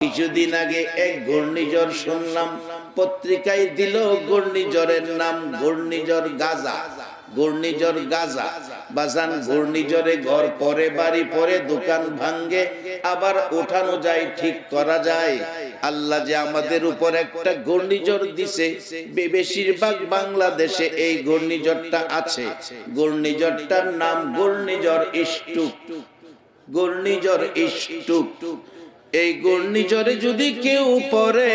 কিছুদিন আগে এক ঘূর্ণিঝড় শুনলাম, পত্রিকায় দিল ঘূর্ণিঝড়ের নাম ঘূর্ণিঝড় গাজা। ঘূর্ণিঝড় গাজা বাজান, ঘূর্ণিঝড়ে ঘর পরে, বাড়ি পরে, দোকান ভাঙ্গে, আবার উঠানো যায়, ঠিক করা যায়। আল্লাহ যে আমাদের উপর একটা ঘূর্ণিঝড় দিছে, বেশিরভাগ বাংলাদেশে এই ঘূর্ণিঝড়টা আছে। ঘূর্ণিঝড়টার নাম ঘূর্ণিঝড় ইস্টুক। ঘূর্ণিঝড় ইস্টুক। এই ঘূর্ণিঝড়ে যদি কেউ পড়ে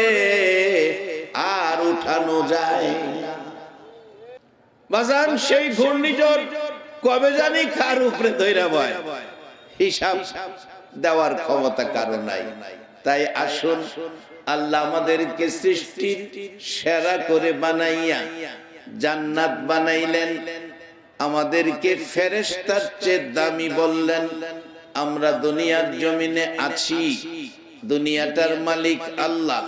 আর উঠানো যায় বাজান, সেই ঘূর্ণিঝড় কবে জানি কার উপরে ধইরা বয়, হিসাব দেওয়ার ক্ষমতা কারো নাই। তাই আসুন, আল্লাহ আমাদেরকে সৃষ্টির সেরা করে বানাইয়া জান্নাত বানাইলেন, আমাদেরকে ফেরেশতার চেয়ে দামি বললেন। আমরা দুনিয়ার জমিনে আছি, দুনিয়াটার মালিক আল্লাহ।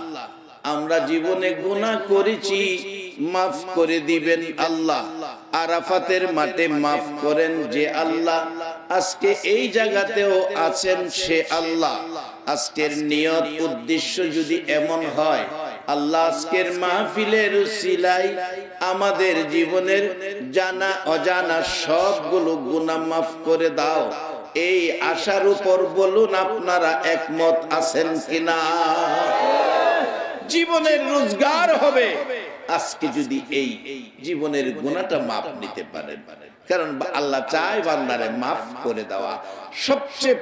আমরা জীবনে গুনাহ করেছি, মাফ করে দিবেন আল্লাহ। আরাফাতের মাঠে মাফ করেন যে আল্লাহ। আজকে এই জায়গাতেও আছেন সে আল্লাহ। আজকের নিয়ত উদ্দেশ্য যদি এমন হয়, আল্লাহ আজকের মাহফিলের উসিলায় আমাদের জীবনের জানা অজানা সবগুলো গুনাহ মাফ করে দাও, এই আশার উপর বলুন আপনারা একমত আছেন কিনা? জীবনের রোজগার হবে আজকে যদি এই জীবনের গুনাহটা মাফ নিতে পারেন। কারণ আল্লাহ চায় বান্দারে মাফ করে দেওয়া। সবচেয়ে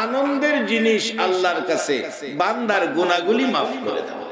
আনন্দের জিনিস আল্লাহর কাছে বান্দার গুনাহগুলি মাফ করে দেওয়া।